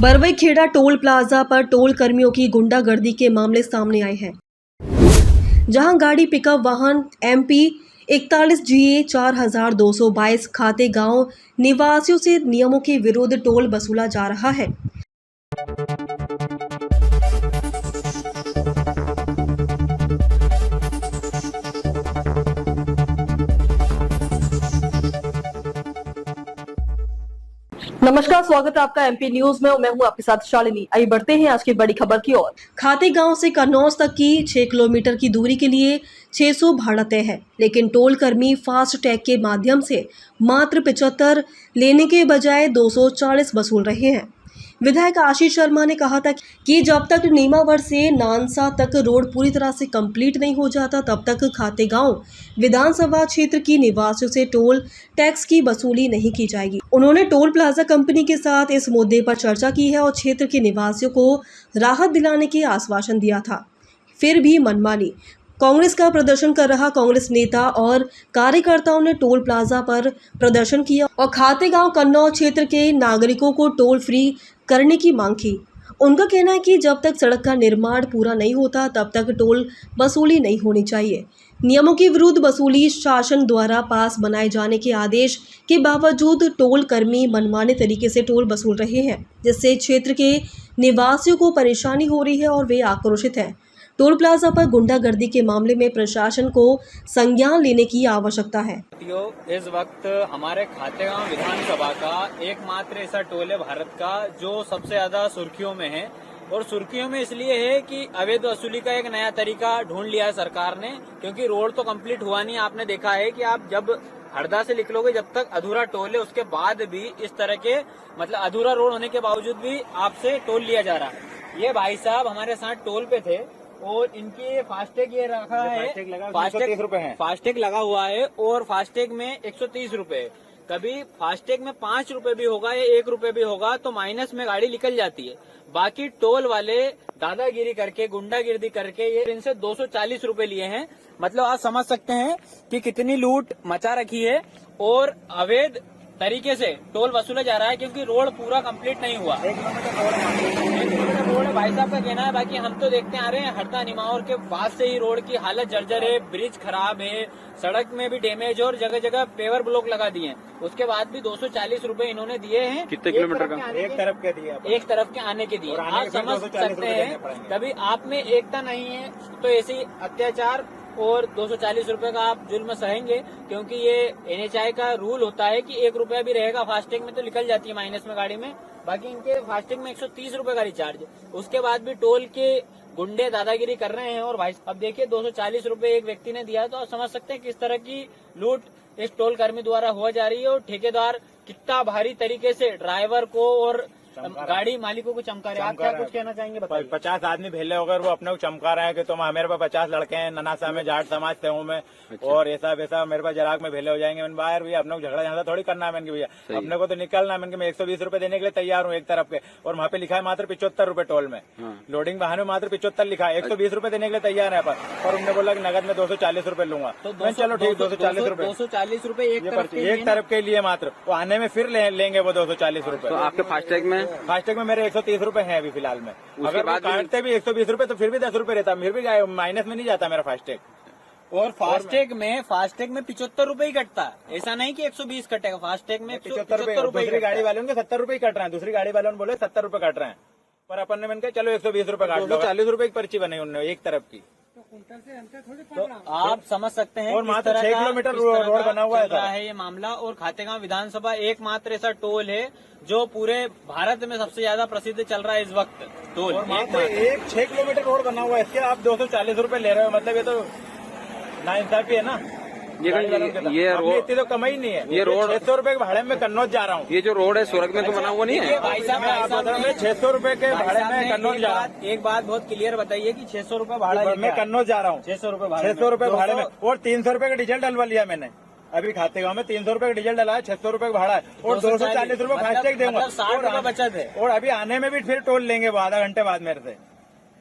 बरवईखेड़ा toll plaza पर toll कर्मियों की गुंडागर्दी के मामले सामने आए हैं, जहां गाड़ी पिकअप वाहन MP 41GA 4222 खाते गांव निवासियों से नियमों के विरुद्ध टोल वसूला जा रहा है। नमस्कार, स्वागत है आपका MP न्यूज में। मैं हूं आपके साथ शालिनी। आइए बढ़ते हैं आज की बड़ी खबर की ओर। खाते गांव से कन्नौज तक की 6 किलोमीटर की दूरी के लिए 600 भाड़ा तय है, लेकिन टोल कर्मी फास्ट टैग के माध्यम से मात्र 75 लेने के बजाय 240 वसूल रहे हैं। विधायक आशीष शर्मा ने कहा था कि जब तक नीमावर से नानसा तक रोड पूरी तरह से कंप्लीट नहीं हो जाता, तब तक खातेगांव विधानसभा क्षेत्र की निवासियों से टोल टैक्स की वसूली नहीं की जाएगी। उन्होंने टोल प्लाजा कंपनी के साथ इस मुद्दे पर चर्चा की है और क्षेत्र के निवासियों को राहत दिलाने के आश्वासन दिया था, फिर भी मनमानी। कांग्रेस का प्रदर्शन कर रहा कांग्रेस नेता और कार्यकर्ताओं ने टोल प्लाजा पर प्रदर्शन किया और खातेगांव कन्नौज क्षेत्र के नागरिकों को टोल फ्री करने की मांग की। उनका कहना है कि जब तक सड़क का निर्माण पूरा नहीं होता, तब तक टोल वसूली नहीं होनी चाहिए। नियमों के विरुद्ध वसूली शासन द्वारा पास बनाए जाने के आदेश के बावजूद टोल कर्मी मनमाने तरीके से टोल वसूल रहे हैं, जिससे क्षेत्र के निवासियों को परेशानी हो रही है और वे आक्रोशित हैं। टोल प्लाजा पर गुंडागर्दी के मामले में प्रशासन को संज्ञान लेने की आवश्यकता है। इस वक्त हमारे खातेगांव विधानसभा का एकमात्र ऐसा टोल है भारत का जो सबसे ज्यादा सुर्खियों में है, और सुर्खियों में इसलिए है कि अवैध वसूली का एक नया तरीका ढूंढ लिया है सरकार ने, क्योंकि रोड तो कंप्लीट हुआ नहीं। आपने देखा है कि आप जब हरदा से निकलोगे, जब तक अधूरा टोल है, उसके बाद भी इस तरह के मतलब अधूरा रोड होने के बावजूद भी आपसे टोल लिया जा रहा है। ये भाई साहब हमारे साथ टोल पे थे और इनके फास्टैग ये रखा है, फास्टैग रुपए है, फास्टैग लगा हुआ है और फास्टैग में 130 रुपए। कभी फास्टैग में 5 रुपए भी होगा या 1 रुपए भी होगा तो माइनस में गाड़ी निकल जाती है। बाकी टोल वाले दादागिरी करके, गुंडागिरी करके ये इनसे 240 रुपए लिए हैं। मतलब आप समझ सकते हैं कि कितनी लूट मचा रखी है और अवैध तरीके से टोल वसूला जा रहा है, क्योंकि रोड पूरा कंप्लीट नहीं हुआ। 1 किलोमीटर रोड है, भाई साहब का कहना है। बाकी हम तो देखते आ रहे हैं हरदा निमावर के बाद से ही रोड की हालत जर्जर है, ब्रिज खराब है, सड़क में भी डैमेज और जगह जगह पेवर ब्लॉक लगा दिए हैं। उसके बाद भी 240 रुपए इन्होंने दिए हैं। कितने किलोमीटर का? एक तरफ के दिए, एक तरफ के आने के दिए। आप समझ सकते हैं कभी आप में एकता नहीं है तो ऐसी अत्याचार और 240 रुपए का आप जुल्म सहेंगे, क्योंकि ये NHI का रूल होता है कि 1 रुपया भी रहेगा फास्टैग में तो निकल जाती है माइनस में गाड़ी में। बाकी इनके फास्टैग में 130 रुपए का रिचार्ज है, उसके बाद भी टोल के गुंडे दादागिरी कर रहे हैं। और भाई अब देखिए 240 रुपए एक व्यक्ति ने दिया, तो आप समझ सकते हैं किस तरह की लूट इस टोल कर्मी द्वारा हो जा रही है। और ठेकेदार कितना भारी तरीके से ड्राइवर को और गाड़ी मालिकों को चमका रहे हैं। आप क्या कुछ कहना चाहेंगे? 50 आदमी भेले होकर वो अपने को चमका रहे हैं कि तुम मेरे पास 50 लड़के हैं, ननासा में जाट समाज से हूँ मैं। अच्छा। और ऐसा वैसा मेरे पास जराग में भेले हो जाएंगे। मैंने बाहर भैया अपने को झगड़ा झगड़ा थोड़ी करना है मैंने भैया, अपने को तो निकलना है। मैंने मैं 120 रुपए देने के लिए तैयार हूँ एक तरफ के, और वहाँ पे लिखा है मात्र 75 रुपए टोल में। लोडिंग वाहन में मात्र 75 लिखा है, 120 रुपए देने के लिए तैयार है पर। और उन्होंने बोला कि नगद में 240 रुपए लूंगा। तो चलो ठीक, 240 रुपए, 240 रुपए एक तरफ के लिए मात्र। वो आने में फिर लेंगे वो 240 रुपए। तो आपके फास्टैग में मेरे 130 रुपए है अभी फिलहाल में। अगर काटते भी 120 रुपए तो फिर भी 10 रुपए रहता, फिर भी माइनस में नहीं जाता मेरा फास्टैग। और फास्टैग में 75 रुपए ही कटता है, ऐसा नहीं कि 120 कटेगा। फास्टैग में 75 रुपए। दूसरी गाड़ी वालों के 70 रुपए ही कट रहे हैं, दूसरी गाड़ी वालों ने बोले 70 रुपए कट रहे हैं, पर अपन ने मैंने कहा चलो 120 रुपए काट लो। 40 रुपए की पर्ची बनी उन्होंने एक तरफ की। तो आप समझ सकते हैं और मात्र 6 किलोमीटर रोड बना हुआ है ये मामला। और खातेगांव विधानसभा एकमात्र ऐसा टोल है जो पूरे भारत में सबसे ज्यादा प्रसिद्ध चल रहा है इस वक्त टोल। एक 6 किलोमीटर रोड बना हुआ है, इसके आप 240 रुपए ले रहे हो, मतलब ये तो नाइंसाफी है ना। ये रोड इतनी तो कमाई नहीं है। ये रोड 600 रुपए के भाड़े में कन्नौज जा रहा हूँ। ये जो रोड है स्वर्ग में तो बना हुआ नहीं है। भाई साहब 600 रुपए के भाड़े में कन्नौज जा रहा हूँ। एक बात बहुत क्लियर बताइए कि 600 रुपए भाड़ा मैं कन्नौज जा रहा हूँ। 600 रुपए भाड़े में, और 300 रुपए का डीजल डलवा लिया मैंने अभी खातेगांव में। 300 रुपए का डीजल डला है, 600 रुपए का भाड़ा है और 240 रुपए फास्टैग देंगे। 60 रुपए बचत है। और अभी आने में भी फिर टोल लेंगे वो आधा घंटे बाद मेरे से,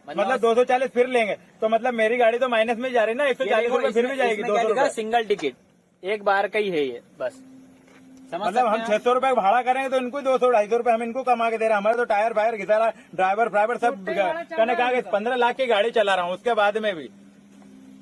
मतलब 240 फिर लेंगे। तो मतलब मेरी गाड़ी तो माइनस में जा रही है ना, 140 रुपए फिर भी जाएगी। 200 रुपए सिंगल टिकट एक बार का ही है ये, बस समझ मतलब हम सकते हैं 600 रुपए भाड़ा करेंगे तो इनको 200-250 रुपए हम इनको कमा के दे रहे हैं। हमारे तो टायर फायर घिसा रहा, ड्राइवर फ्राइवर सब कहने कहा 15 लाख की गाड़ी चला रहा हूँ उसके बाद में भी।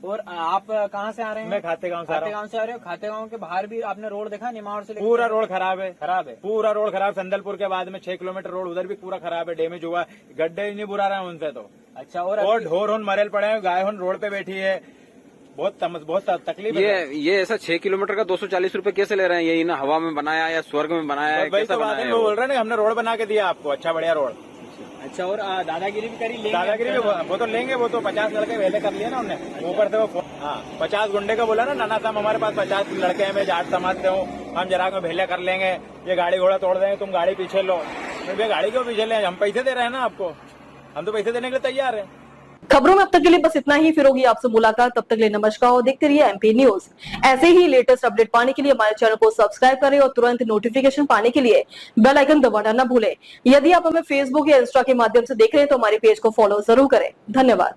और आप कहाँ से आ रहे हैं? मैं खाते गाँव से आ खाते रहा हूँ। गाँव से आ रहे हो। खाते गाँव के बाहर भी आपने रोड देखा निमाड़ से लेकर? पूरा रोड खराब है, खराब है। पूरा रोड खराब। संदलपुर के बाद में 6 किलोमीटर रोड उधर भी पूरा खराब है, डैमेज हुआ, गड्ढे ही नहीं बुरा रहे हैं उनसे तो। अच्छा। और ढोर होन मरेल पड़े हैं, गाय होन रोड पे बैठी है, बहुत तकलीफ है। ये ऐसा 6 किलोमीटर का 240 रुपए कैसे ले रहे हैं? ये ना हवा में बनाया या स्वर्ग में बनाया है? वही कैसा तो बात बनाया है, है वो वो? बोल रहे हैं ना हमने रोड बना के दिया आपको, अच्छा बढ़िया रोड। अच्छा। और दादागिरी भी करी? लेंगे दादागिरी भी वो तो लेंगे, वो तो 50 लड़के पहले कर लिए ना उन्होंने। ऊपर से वो 50 गुंडे का बोला ना, नाना साहब हमारे पास 50 लड़के हैं, मैं जाट समाज से हूँ, हम जरा में भेले कर लेंगे, ये गाड़ी घोड़ा तोड़ देंगे, तुम गाड़ी पीछे लो। तो गाड़ी क्यों पीछे ले? हम पैसे दे रहे हैं ना आपको, हम तो पैसे देने के लिए तैयार है। खबरों में अब तक के लिए बस इतना ही। फिर होगी आपसे मुलाकात, तब तक के लिए नमस्कार और देखते रहिए एमपी न्यूज। ऐसे ही लेटेस्ट अपडेट पाने के लिए हमारे चैनल को सब्सक्राइब करें और तुरंत नोटिफिकेशन पाने के लिए बेल आइकन दबाना न भूलें। यदि आप हमें फेसबुक या इंस्टा के माध्यम से देख रहे हैं तो हमारे पेज को फॉलो जरूर करें। धन्यवाद।